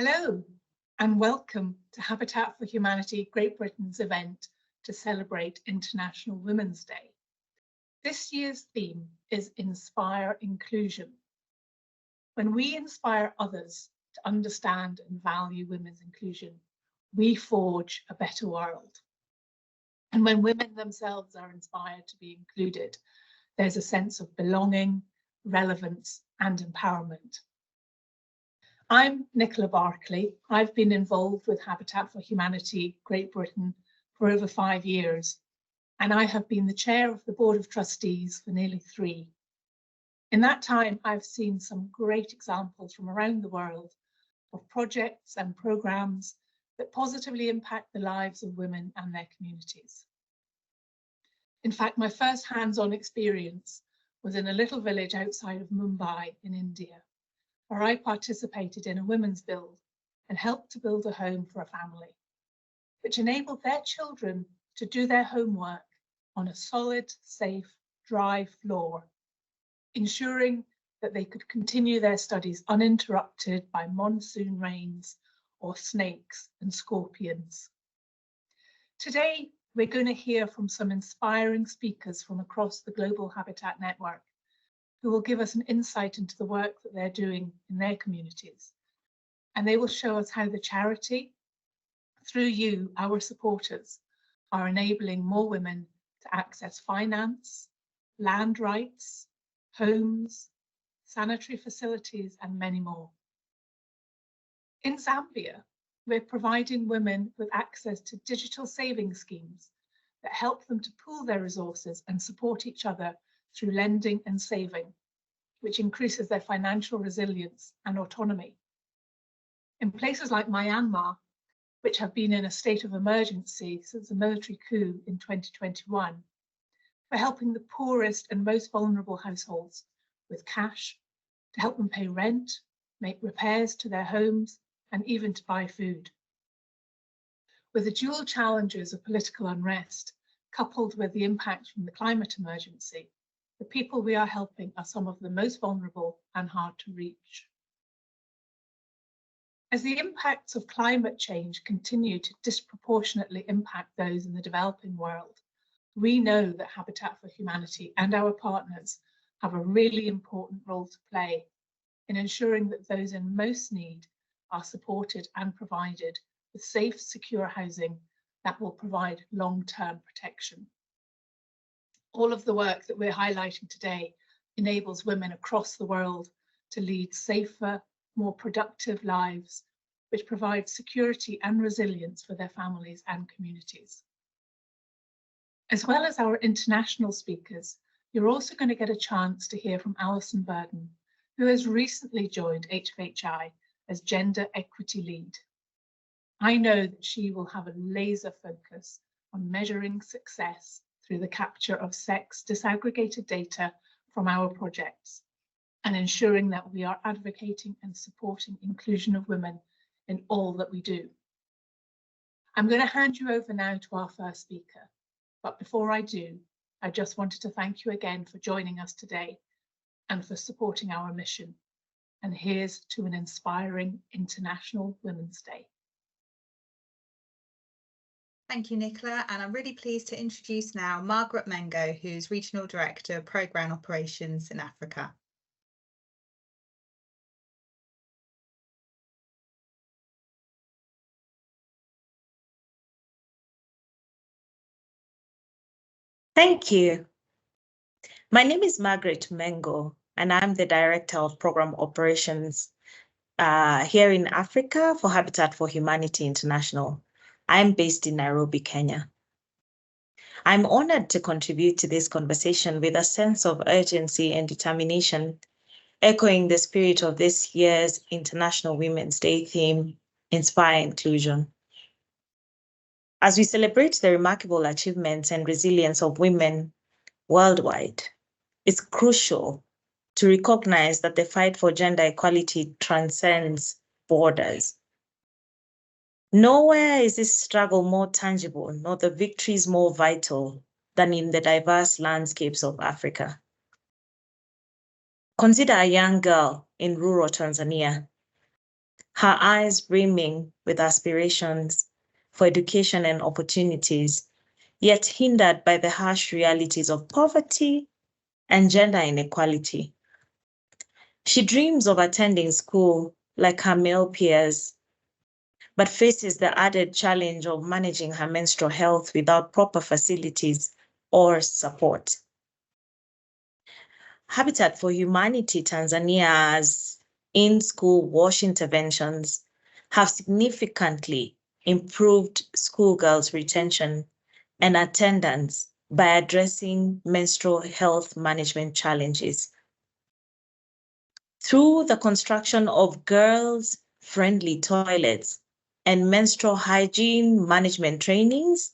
Hello and welcome to Habitat for Humanity Great Britain's event to celebrate International Women's Day. This year's theme is Inspire Inclusion. When we inspire others to understand and value women's inclusion, we forge a better world. And when women themselves are inspired to be included, there's a sense of belonging, relevance, and empowerment. I'm Nicola Barclay. I've been involved with Habitat for Humanity Great Britain for over 5 years, and I have been the chair of the Board of Trustees for nearly 3. In that time, I've seen some great examples from around the world of projects and programmes that positively impact the lives of women and their communities. In fact, my first hands-on experience was in a little village outside of Mumbai in India, where I participated in a women's build and helped to build a home for a family, which enabled their children to do their homework on a solid, safe, dry floor, ensuring that they could continue their studies uninterrupted by monsoon rains or snakes and scorpions. Today, we're going to hear from some inspiring speakers from across the Global Habitat Network, who will give us an insight into the work that they're doing in their communities. And they will show us how the charity, through you, our supporters, are enabling more women to access finance, land rights, homes, sanitary facilities, and many more. In Zambia, we're providing women with access to digital saving schemes that help them to pool their resources and support each other through lending and saving, which increases their financial resilience and autonomy. In places like Myanmar, which have been in a state of emergency since the military coup in 2021, we're helping the poorest and most vulnerable households with cash to help them pay rent, make repairs to their homes, and even to buy food. With the dual challenges of political unrest, coupled with the impact from the climate emergency, the people we are helping are some of the most vulnerable and hard to reach. As the impacts of climate change continue to disproportionately impact those in the developing world, we know that Habitat for Humanity and our partners have a really important role to play in ensuring that those in most need are supported and provided with safe, secure housing that will provide long-term protection. All of the work that we're highlighting today enables women across the world to lead safer, more productive lives, which provide security and resilience for their families and communities. As well as our international speakers, you're also going to get a chance to hear from Alison Burden, who has recently joined HFHI as Gender Equity Lead. I know that she will have a laser focus on measuring success through the capture of sex disaggregated data from our projects and ensuring that we are advocating and supporting inclusion of women in all that we do. I'm going to hand you over now to our first speaker, but before I do, I just wanted to thank you again for joining us today and for supporting our mission. And here's to an inspiring International Women's Day. Thank you, Nicola, and I'm really pleased to introduce now Margaret Mengo, who's Regional Director of Programme Operations in Africa. Thank you. My name is Margaret Mengo, and I'm the Director of Programme Operations here in Africa for Habitat for Humanity International. I'm based in Nairobi, Kenya. I'm honored to contribute to this conversation with a sense of urgency and determination, echoing the spirit of this year's International Women's Day theme, Inspire Inclusion. As we celebrate the remarkable achievements and resilience of women worldwide, it's crucial to recognize that the fight for gender equality transcends borders. Nowhere is this struggle more tangible, nor the victories more vital than in the diverse landscapes of Africa. Consider a young girl in rural Tanzania. her eyes brimming with aspirations for education and opportunities, yet hindered by the harsh realities of poverty and gender inequality. She dreams of attending school like her male peers, but faces the added challenge of managing her menstrual health without proper facilities or support. Habitat for Humanity Tanzania's in-school wash interventions have significantly improved schoolgirls' retention and attendance by addressing menstrual health management challenges. Through the construction of girls-friendly toilets and menstrual hygiene management trainings,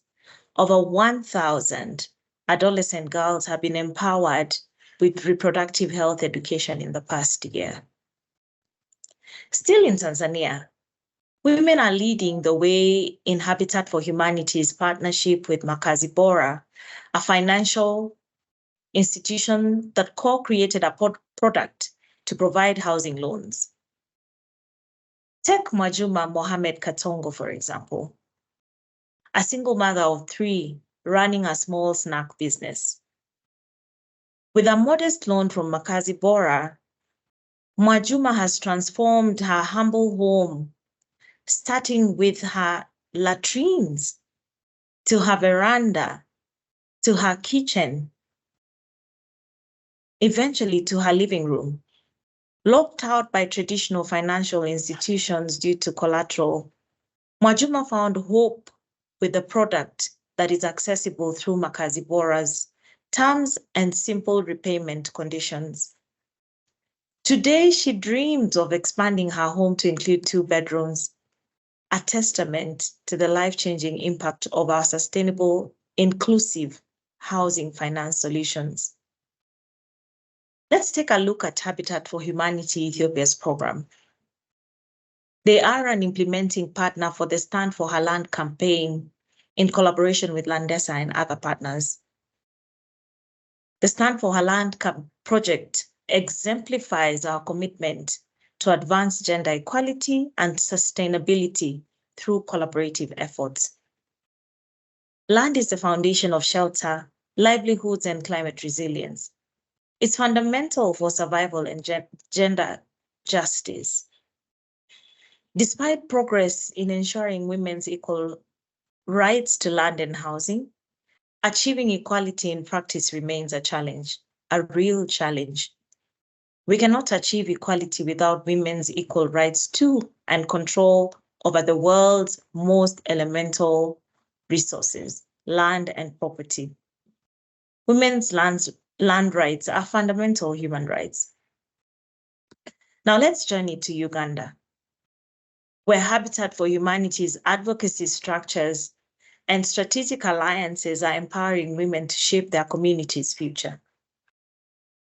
over 1,000 adolescent girls have been empowered with reproductive health education in the past year. Still in Tanzania, women are leading the way in Habitat for Humanity's partnership with Makazi Bora, a financial institution that co-created a product to provide housing loans. Take Mwajuma Mohamed Katongo, for example, a single mother of 3 running a small snack business. With a modest loan from Makazi Bora, Mwajuma has transformed her humble home, starting with her latrines, to her veranda, to her kitchen, eventually to her living room. Locked out by traditional financial institutions due to collateral, Mwajuma found hope with the product that is accessible through Makazi Bora's terms and simple repayment conditions. Today, she dreams of expanding her home to include 2 bedrooms, a testament to the life-changing impact of our sustainable, inclusive housing finance solutions. Let's take a look at Habitat for Humanity Ethiopia's program. They are an implementing partner for the Stand for Her Land campaign in collaboration with Landesa and other partners. The Stand for Her Land project exemplifies our commitment to advance gender equality and sustainability through collaborative efforts. Land is the foundation of shelter, livelihoods, and climate resilience. It's fundamental for survival and gender justice. Despite progress in ensuring women's equal rights to land and housing, achieving equality in practice remains a challenge, a real challenge. We cannot achieve equality without women's equal rights to and control over the world's most elemental resources, land and property. Women's land rights are fundamental human rights. Now let's journey to Uganda, where Habitat for Humanity's advocacy structures and strategic alliances are empowering women to shape their community's future.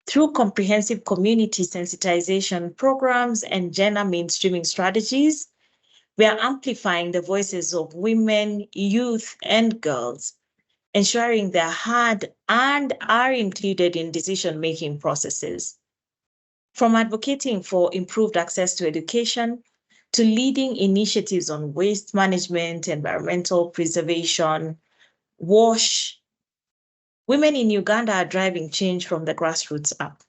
Through comprehensive community sensitization programs and gender mainstreaming strategies, we are amplifying the voices of women, youth, and girls, ensuring they're heard and are included in decision-making processes. From advocating for improved access to education, to leading initiatives on waste management, environmental preservation, WASH, women in Uganda are driving change from the grassroots up,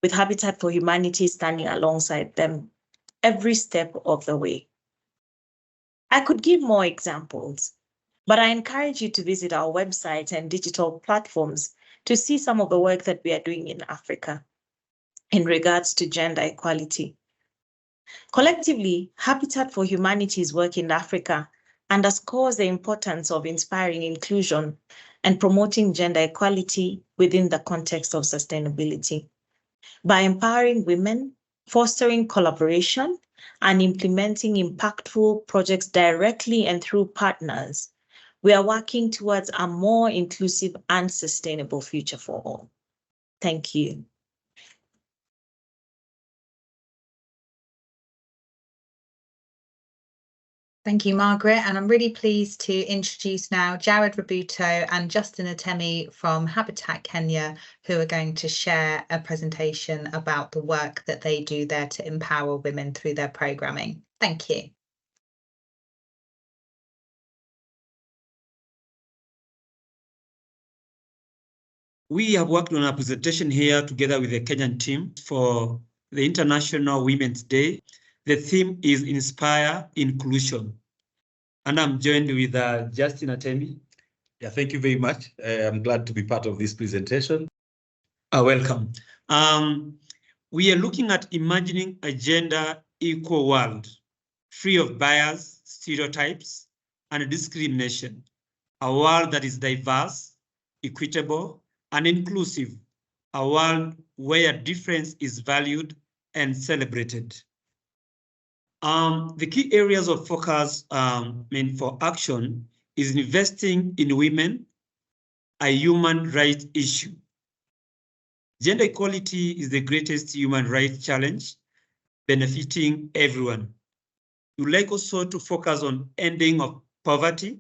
with Habitat for Humanity standing alongside them every step of the way. I could give more examples, but I encourage you to visit our website and digital platforms to see some of the work that we are doing in Africa in regards to gender equality. Collectively, Habitat for Humanity's work in Africa underscores the importance of inspiring inclusion and promoting gender equality within the context of sustainability. By empowering women, fostering collaboration, and implementing impactful projects directly and through partners, we are working towards a more inclusive and sustainable future for all. Thank you. Thank you, Margaret. And I'm really pleased to introduce now Jared Rabuto and Justin Atemi from Habitat Kenya, who are going to share a presentation about the work that they do there to empower women through their programming. Thank you. We have worked on a presentation here together with the Kenyan team for the International Women's Day. The theme is Inspire Inclusion. And I'm joined with Justin Atemi. Yeah, thank you very much. I'm glad to be part of this presentation. Welcome. We are looking at imagining a gender equal world, free of bias, stereotypes, and discrimination. A world that is diverse, equitable, and inclusive. A world where difference is valued and celebrated. The key areas of focus for action is investing in women, a human rights issue. Gender equality is the greatest human rights challenge, benefiting everyone. We would like also to focus on ending of poverty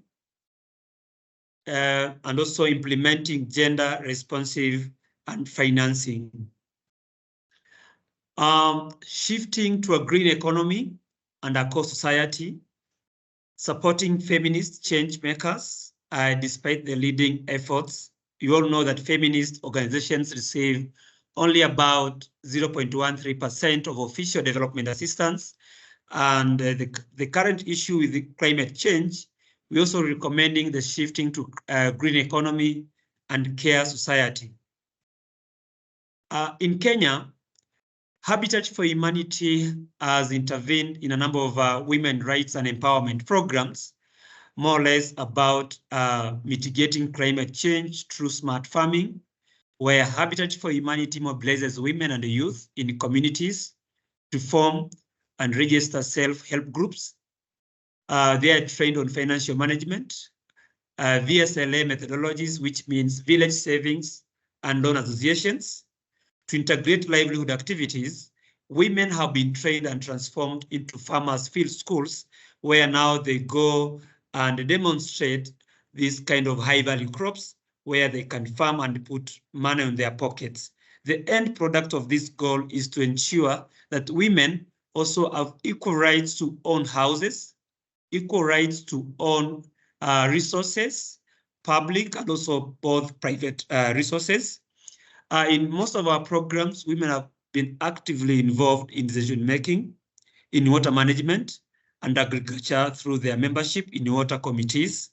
and also implementing gender responsive and financing. Shifting to a green economy and a co-society, supporting feminist change makers despite the leading efforts. You all know that feminist organizations receive only about 0.13% of official development assistance. And the current issue with the climate change, we're also recommending the shifting to green economy and care society. In Kenya, Habitat for Humanity has intervened in a number of women rights and empowerment programs, more or less about mitigating climate change through smart farming, where Habitat for Humanity mobilizes women and youth in communities to form and register self-help groups. They are trained on financial management, VSLA methodologies, which means village savings and loan associations. To integrate livelihood activities, women have been trained and transformed into farmers' field schools, where now they go and demonstrate these kind of high-value crops, where they can farm and put money in their pockets. The end product of this goal is to ensure that women also have equal rights to own houses, equal rights to own resources, public and also both private resources. In most of our programs, women have been actively involved in decision-making, in water management and agriculture through their membership in water committees.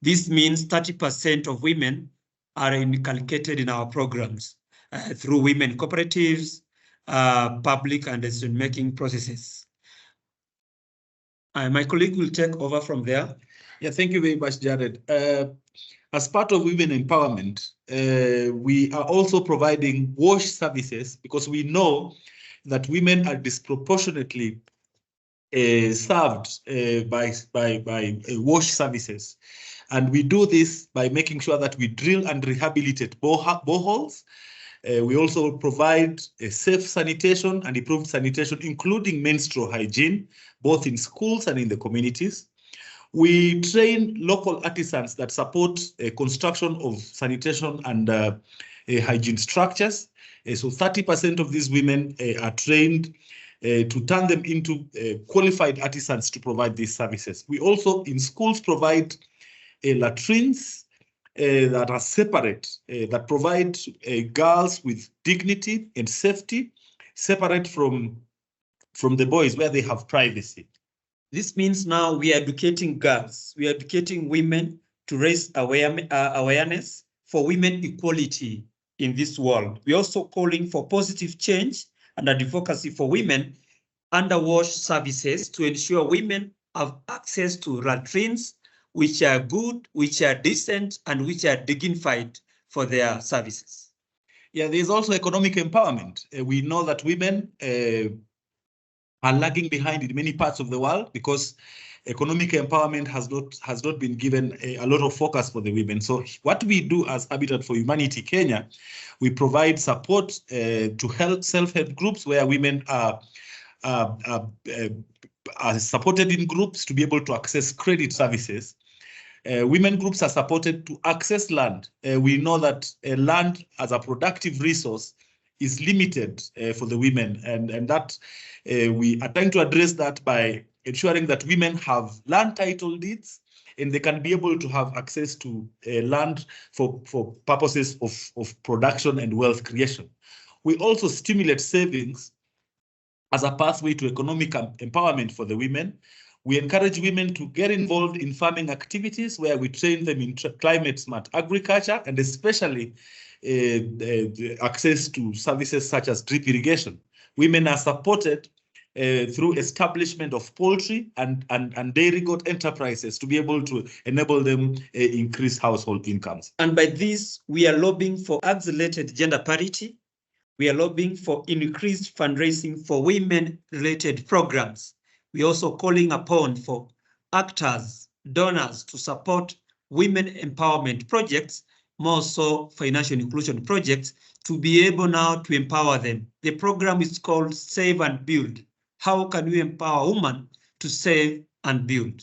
This means 30% of women are inculcated in our programs through women cooperatives, public and decision-making processes. My colleague will take over from there. Yeah, thank you very much, Jared. As part of women empowerment, we are also providing wash services because we know that women are disproportionately served by wash services. And we do this by making sure that we drill and rehabilitate boreholes. We also provide safe sanitation and improved sanitation, including menstrual hygiene, both in schools and in the communities. We train local artisans that support construction of sanitation and hygiene structures. So 30% of these women are trained to turn them into qualified artisans to provide these services. We also in schools provide latrines that are separate, that provide girls with dignity and safety, separate from the boys where they have privacy. This means now we are educating girls, we are educating women to raise awareness for women equality in this world. We're also calling for positive change and advocacy for women under wash services to ensure women have access to latrines which are good, which are decent, and which are dignified for their services. Yeah, there's also economic empowerment. We know that women are lagging behind in many parts of the world because economic empowerment has not been given a lot of focus for the women. So what we do as Habitat for Humanity Kenya, we provide support to help self-help groups where women are are supported in groups to be able to access credit services. Women groups are supported to access land. We know that land as a productive resource is limited for the women, and that we are trying to address that by ensuring that women have land title deeds and they can be able to have access to land for purposes of production and wealth creation. We also stimulate savings as a pathway to economic empowerment for the women. We encourage women to get involved in farming activities where we train them in climate smart agriculture and especially access to services such as drip irrigation. Women are supported through establishment of poultry and dairy goat enterprises to be able to enable them increase household incomes. And by this, we are lobbying for accelerated gender parity. We are lobbying for increased fundraising for women-related programs. We are also calling upon for actors, donors to support women empowerment projects, more so financial inclusion projects, to be able now to empower them. The program is called Save and Build. How can we empower women to save and build?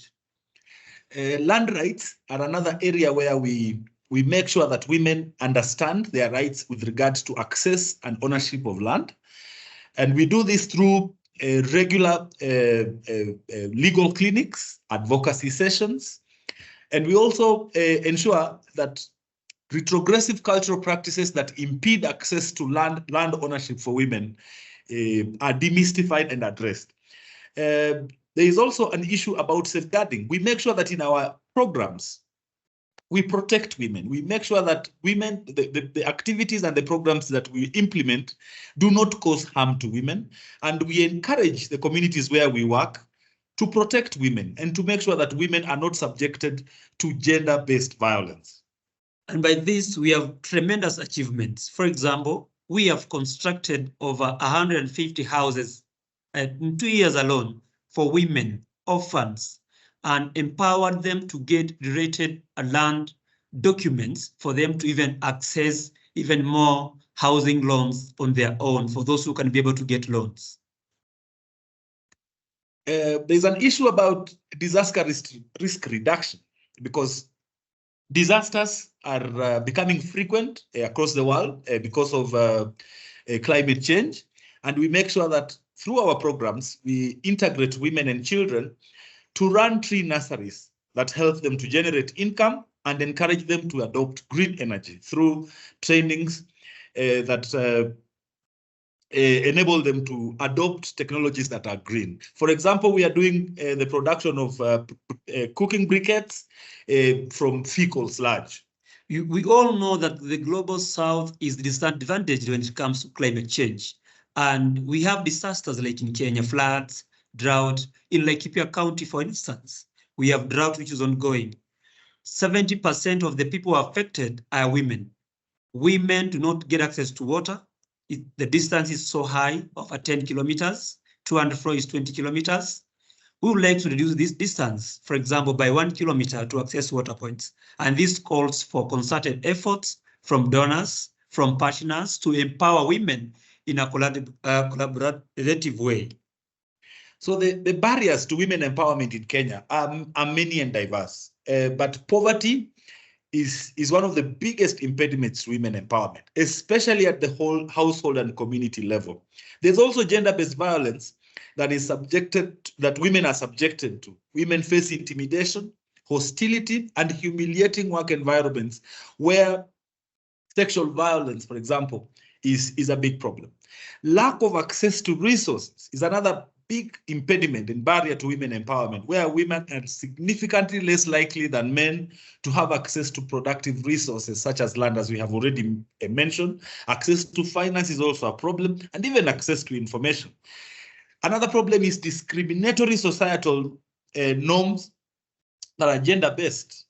Land rights are another area where we make sure that women understand their rights with regards to access and ownership of land. And we do this through regular legal clinics, advocacy sessions. And we also ensure that retrogressive cultural practices that impede access to land ownership for women are demystified and addressed. There is also an issue about safeguarding. We make sure that in our programs, we protect women. We make sure that women, the activities and the programs that we implement do not cause harm to women. And we encourage the communities where we work to protect women and to make sure that women are not subjected to gender-based violence. And by this, we have tremendous achievements. For example, we have constructed over 150 houses in 2 years alone for women, orphans, and empowered them to get related land documents for them to even access even more housing loans on their own for those who can be able to get loans. There's an issue about disaster risk reduction because disasters are becoming frequent across the world because of climate change. And we make sure that through our programs, we integrate women and children to run tree nurseries that help them to generate income and encourage them to adopt green energy through trainings that enable them to adopt technologies that are green. For example, we are doing the production of cooking briquettes from fecal sludge. We all know that the global south is disadvantaged when it comes to climate change. And we have disasters like in Kenya, floods, drought. In Laikipia County, for instance, we have drought which is ongoing. 70% of the people affected are women. Women do not get access to water. The distance is so high, over 10 kilometers, 204 is 20 kilometers. We would like to reduce this distance, for example, by 1 kilometer to access water points. And this calls for concerted efforts from donors, from partners to empower women in a collaborative way. So the barriers to women empowerment in Kenya are many and diverse, but poverty is one of the biggest impediments to women empowerment, especially at the whole household and community level. There's also gender-based violence that women are subjected to. Women face intimidation, hostility, and humiliating work environments where sexual violence, for example, is a big problem. Lack of access to resources is another big impediment and barrier to women empowerment, where women are significantly less likely than men to have access to productive resources such as land, as we have already mentioned. Access to finance is also a problem, and even access to information. Another problem is discriminatory societal norms that are gender-based.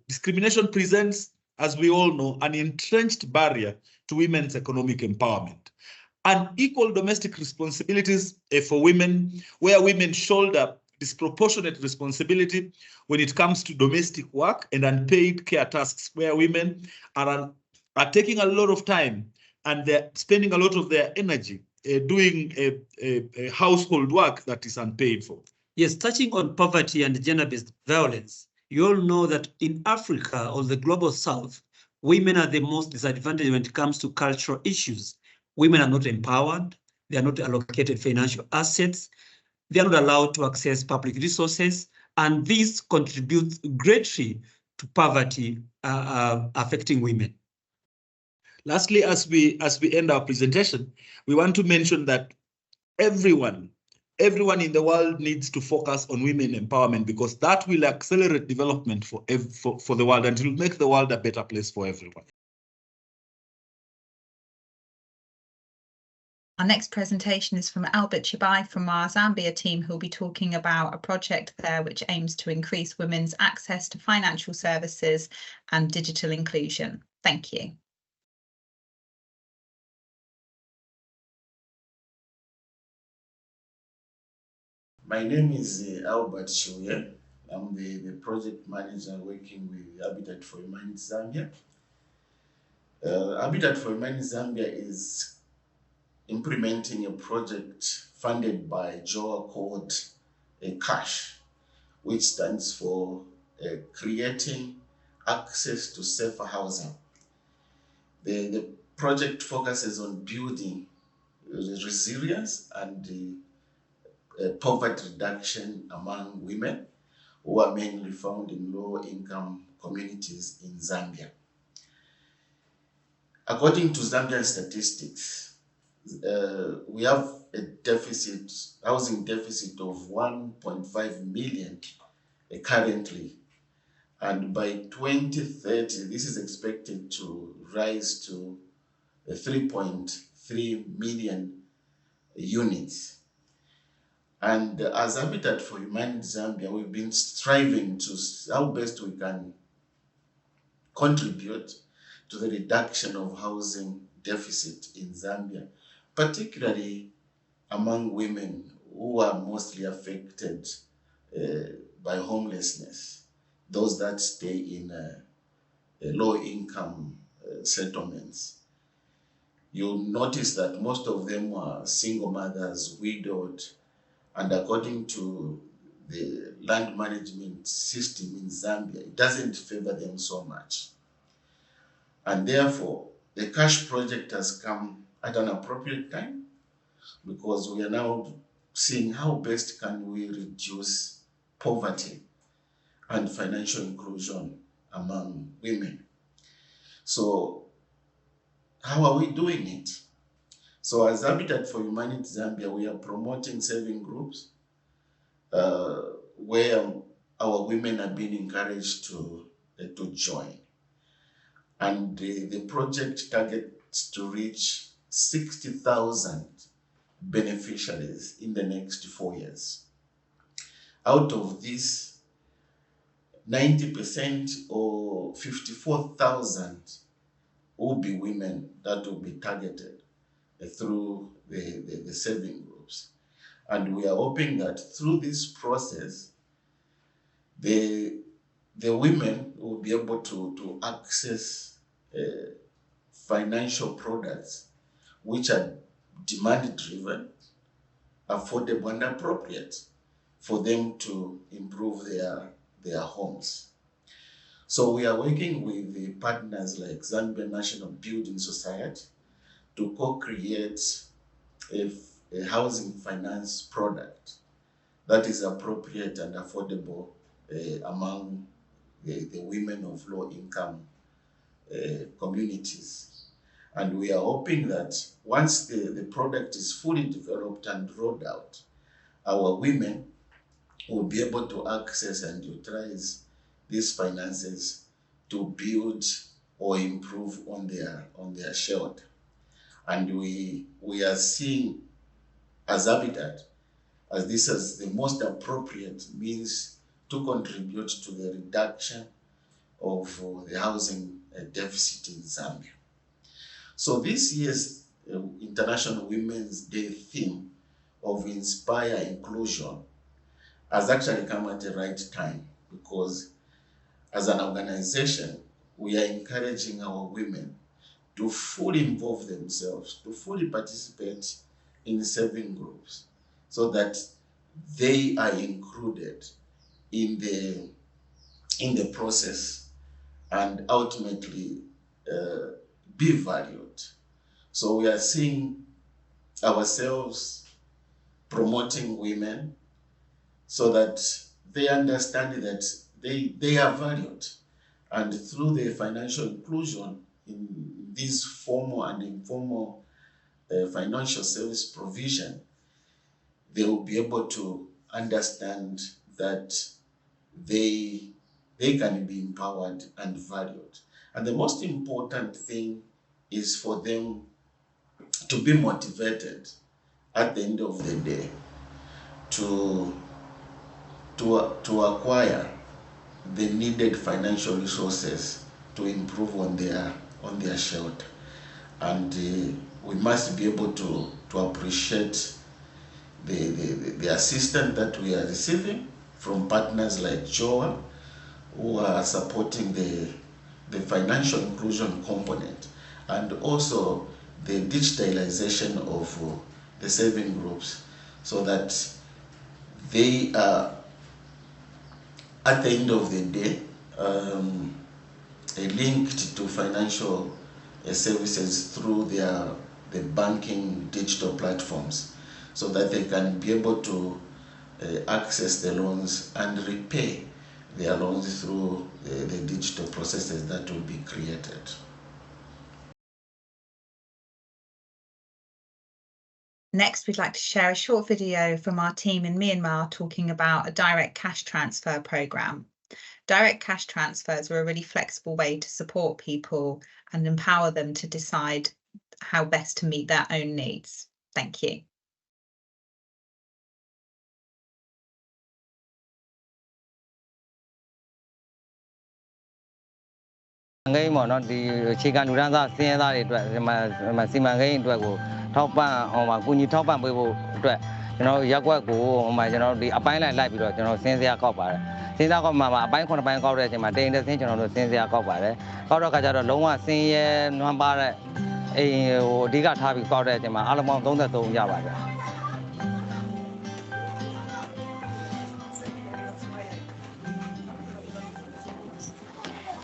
Discrimination presents, as we all know, an entrenched barrier to women's economic empowerment. Unequal domestic responsibilities for women, where women shoulder disproportionate responsibility when it comes to domestic work and unpaid care tasks, where women are taking a lot of time and they're spending a lot of their energy doing a household work that is unpaid for. Yes, touching on poverty and gender-based violence, you all know that in Africa or the global south, women are the most disadvantaged when it comes to cultural issues. Women are not empowered, they are not allocated financial assets, they are not allowed to access public resources, and this contributes greatly to poverty affecting women. Lastly, as we end our presentation, we want to mention that everyone in the world needs to focus on women empowerment, because that will accelerate development for the world, and it will make the world a better place for everyone. Our next presentation is from Albert Chibuye from our Zambia team, who will be talking about a project there which aims to increase women's access to financial services and digital inclusion. Thank you. My name is Albert Chibuye. I'm the project manager working with Habitat for Humanity Zambia. Habitat for Humanity Zambia is implementing a project funded by JOA called CASH, which stands for Creating Access to Safer Housing. The project focuses on building resilience and poverty reduction among women who are mainly found in low-income communities in Zambia. According to Zambian statistics, we have a housing deficit of 1.5 million currently, and by 2030, this is expected to rise to 3.3 million units. And as Habitat for Humanity Zambia, we've been striving to how best we can contribute to the reduction of housing deficit in Zambia, particularly among women who are mostly affected by homelessness, those that stay in low-income settlements. You'll notice that most of them are single mothers, widowed, and according to the land management system in Zambia, it doesn't favor them so much. And therefore, the CASH project has come at an appropriate time, because we are now seeing how best can we reduce poverty and financial inclusion among women. So how are we doing it? So as Habitat for Humanity Zambia, we are promoting saving groups where our women are being encouraged to join. And the project targets to reach 60,000 beneficiaries in the next 4 years. Out of this, 90% or 54,000 will be women that will be targeted through the saving groups. And we are hoping that through this process, the women will be able to access financial products which are demand-driven, affordable, and appropriate for them to improve their homes. So we are working with the partners like Zambia National Building Society to co-create a housing finance product that is appropriate and affordable among the women of low-income communities. And we are hoping that once the product is fully developed and rolled out, our women will be able to access and utilize these finances to build or improve on their shelter. And we are seeing as Habitat as this is the most appropriate means to contribute to the reduction of the housing deficit in Zambia. So this year's International Women's Day theme of Inspire Inclusion has actually come at the right time, because as an organization, we are encouraging our women to fully involve themselves, to fully participate in saving groups, so that they are included in the process and ultimately be valued. So we are seeing ourselves promoting women so that they understand that they are valued. And through the financial inclusion in this formal and informal financial service provision, they will be able to understand that they can be empowered and valued. And the most important thing is for them to be motivated at the end of the day to acquire the needed financial resources to improve on their shelter. And we must be able to appreciate the assistance that we are receiving from partners like JOA, who are supporting the financial inclusion component, and also the digitalization of the saving groups, so that they are, at the end of the day, linked to financial services through the banking digital platforms, so that they can be able to access the loans and repay their loans through the digital processes that will be created. Next, we'd like to share a short video from our team in Myanmar talking about a direct cash transfer programme. Direct cash transfers are a really flexible way to support people and empower them to decide how best to meet their own needs. Thank you.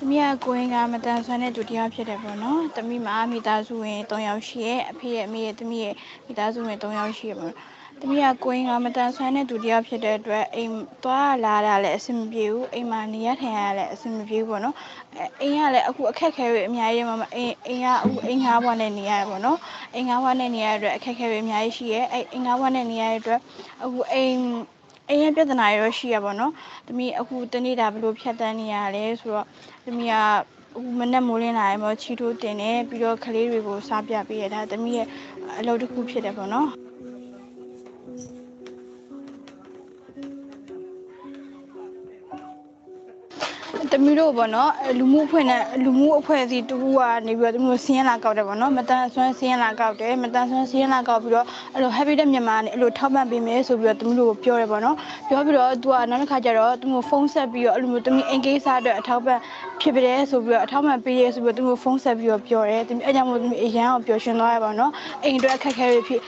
Tami a going a matan sane to the option of no, Tami ma mi does win, don't you share, appear me at me, it does win, don't you share. Tami a going a matan sane to the option that aim to a la lesson view, a man yet lesson view, no, a carry me, I am in her one in the air, no, in our one in the air, carry me, I see, in our one in the air, aim. အိမ်ရပြဿနာရောရှိရပါတော့။တမီအခုတနေ့တာဘယ်လိုဖြတ်တန်းနေရလဲဆိုတော့တမီကအခုမနေ့မိုးလင်းလာရင်ပေါ့ချီထိုးတင်တယ်ပြီးတော့ကလေးတွေကိုစားပြပေးရတာတမီရဲ့အလုပ်တစ်ခုဖြစ်တယ်ပေါ့နော်။ တမီတို့ပေါ့နော်လူမှုအဖွဲ့အစည်းတူကနေပြီးတော့တမီတို့စင်းရလာကောက်တယ်ပေါ့နော်မတန်ဆွမ်းစင်းရလာကောက်တယ်မတန်ဆွမ်းစင်းရလာကောက်ပြီးတော့အဲ့လို happy တဲ့မြန်မာနဲ့အဲ့လိုထောက်ပံ့ပေးမယ်ဆိုပြီးတော့တမီတို့ပြောတယ်ပေါ့နော်ပြောပြီးတော့သူကနောက်တစ်ခါကျတော့တမီဖုန်းဆက်ပြီးတော့အဲ့လိုမျိုးတမီအင်ကိစ္စအတွက်အထောက်ပံ့ဖြစ်ပြတယ်ဆိုပြီးတော့အထောက်ပံ့ပေးရဲဆိုပြီးတော့တမီဖုန်းဆက်ပြီးတော့ပြောတယ်တမီအဲ့ကြောင့်မို့တမီအရန်အောင်ပျော်ရွှင်သွားရပါတော့အိမ်အတွက်အခက်အခဲတွေဖြစ်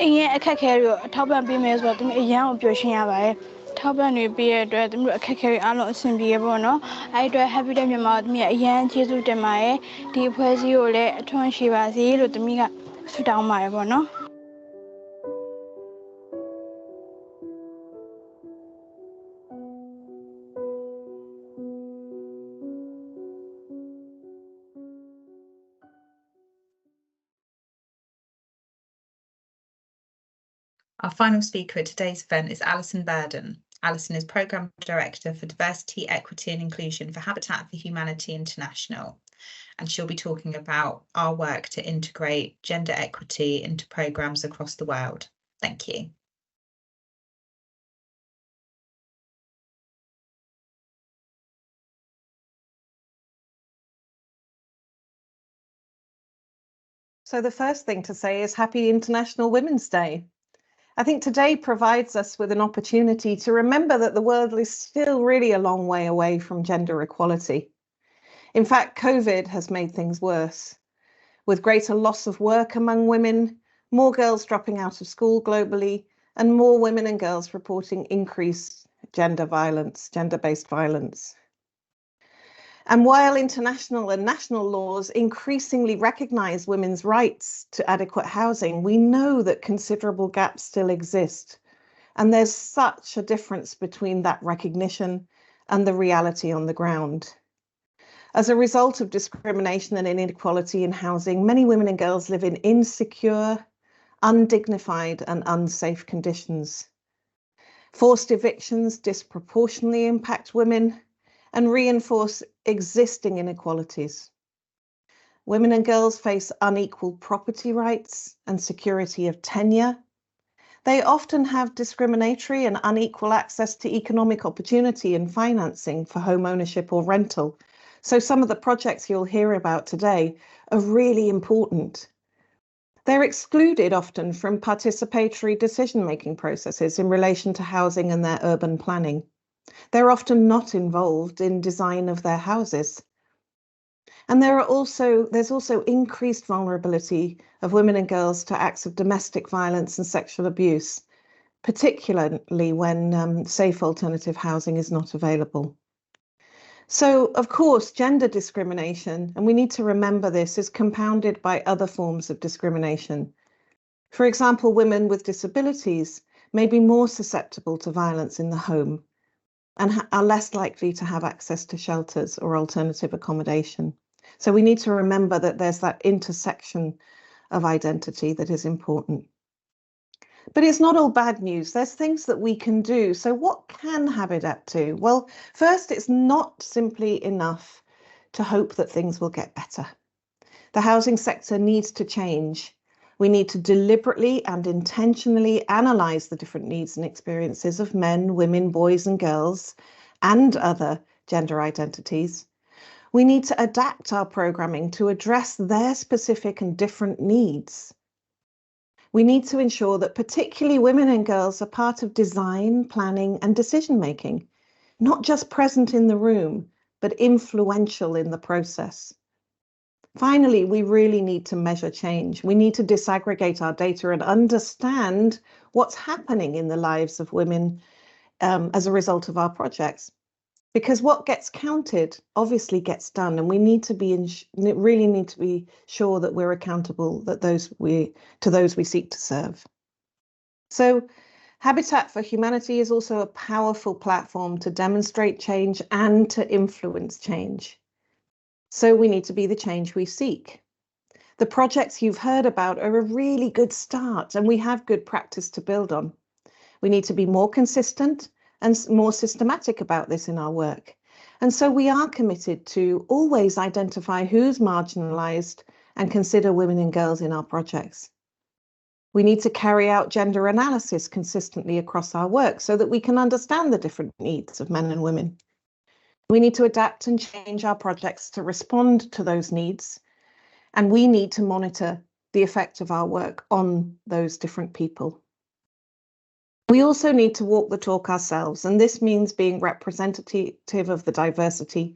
အိမ်ရဲ့အခက်အခဲတွေကိုအထောက်ပံ့ပေးမယ်ဆိုတော့တမီအရန်အောင်ပျော်ရွှင်ရပါတယ်ထောက်ပံ့နေပေးရတဲ့အတွက်တမီတို့အခက်အခဲတွေအားလုံးအဆင်ပြေရပေါ့နော်အဲ့အတွက် happy တဲ့မြန်မာတမီအရန်ကျေးဇူးတင်ပါတယ်ဒီအဖွဲ့အစည်းကိုလည်းအထွန်းရှိပါစေလို့တမီကဆုတောင်းပါတယ်ပေါ့နော် Our final speaker at today's event is Alison Burden. Alison is Programme Director for Diversity, Equity and Inclusion for Habitat for Humanity International, and she'll be talking about our work to integrate gender equity into programmes across the world. Thank you. So the first thing to say is Happy International Women's Day. I think today provides us with an opportunity to remember that the world is still really a long way away from gender equality. In fact, COVID has made things worse, with greater loss of work among women, more girls dropping out of school globally, and more women and girls reporting increased gender-based violence. And while international and national laws increasingly recognise women's rights to adequate housing, we know that considerable gaps still exist. And there's such a difference between that recognition and the reality on the ground. As a result of discrimination and inequality in housing, many women and girls live in insecure, undignified and unsafe conditions. Forced evictions disproportionately impact women and reinforce existing inequalities. Women and girls face unequal property rights and security of tenure. They often have discriminatory and unequal access to economic opportunity and financing for home ownership or rental. So some of the projects you'll hear about today are really important. They're excluded often from participatory decision-making processes in relation to housing and their urban planning. They're often not involved in design of their houses. And there's also increased vulnerability of women and girls to acts of domestic violence and sexual abuse, particularly when safe alternative housing is not available. So, of course, gender discrimination, and we need to remember this, is compounded by other forms of discrimination. For example, women with disabilities may be more susceptible to violence in the home and are less likely to have access to shelters or alternative accommodation. So we need to remember that there's that intersection of identity that is important. But it's not all bad news. There's things that we can do. So what can Habitat do? Well, first, it's not simply enough to hope that things will get better. The housing sector needs to change. We need to deliberately and intentionally analyse the different needs and experiences of men, women, boys and girls, and other gender identities. We need to adapt our programming to address their specific and different needs. We need to ensure that particularly women and girls are part of design, planning and decision-making, not just present in the room, but influential in the process. Finally, we really need to measure change. We need to disaggregate our data and understand what's happening in the lives of women as a result of our projects. Because what gets counted obviously gets done, and we need to really need to be sure that we're accountable to those we seek to serve. So Habitat for Humanity is also a powerful platform to demonstrate change and to influence change. So we need to be the change we seek. The projects you've heard about are a really good start, and we have good practice to build on. We need to be more consistent and more systematic about this in our work. And so we are committed to always identify who's marginalised and consider women and girls in our projects. We need to carry out gender analysis consistently across our work so that we can understand the different needs of men and women. We need to adapt and change our projects to respond to those needs, and we need to monitor the effect of our work on those different people. We also need to walk the talk ourselves, and this means being representative of the diversity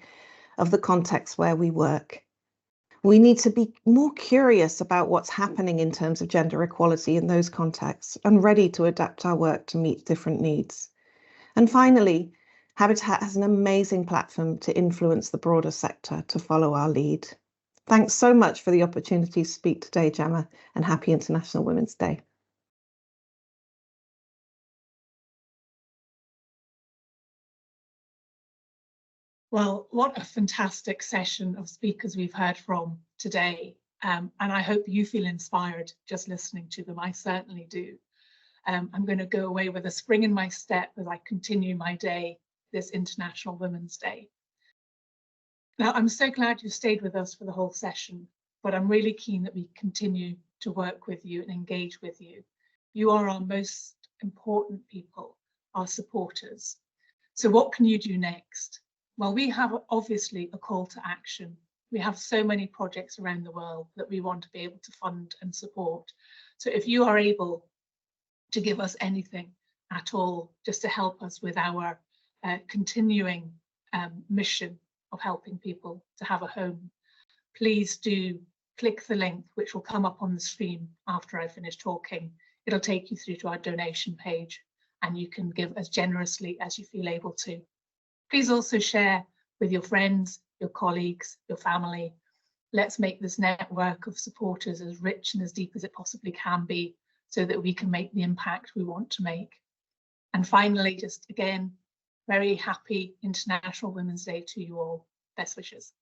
of the context where we work. We need to be more curious about what's happening in terms of gender equality in those contexts and ready to adapt our work to meet different needs. And finally, Habitat has an amazing platform to influence the broader sector to follow our lead. Thanks so much for the opportunity to speak today, Gemma, and happy International Women's Day. Well, what a fantastic session of speakers we've heard from today. And I hope you feel inspired just listening to them. I certainly do. I'm going to go away with a spring in my step as I continue my day, this International Women's Day. Now, I'm so glad you stayed with us for the whole session, but I'm really keen that we continue to work with you and engage with you. You are our most important people, our supporters. So what can you do next? Well, we have obviously a call to action. We have so many projects around the world that we want to be able to fund and support. So if you are able to give us anything at all, just to help us with our continuing mission of helping people to have a home, please do click the link which will come up on the screen after I finish talking It'll take you through to our donation page, and you can give as generously as you feel able to. Please also share with your friends, your colleagues, your family. Let's make this network of supporters as rich and as deep as it possibly can be, so that we can make the impact we want to make. And finally, just again, very happy International Women's Day to you all. Best wishes.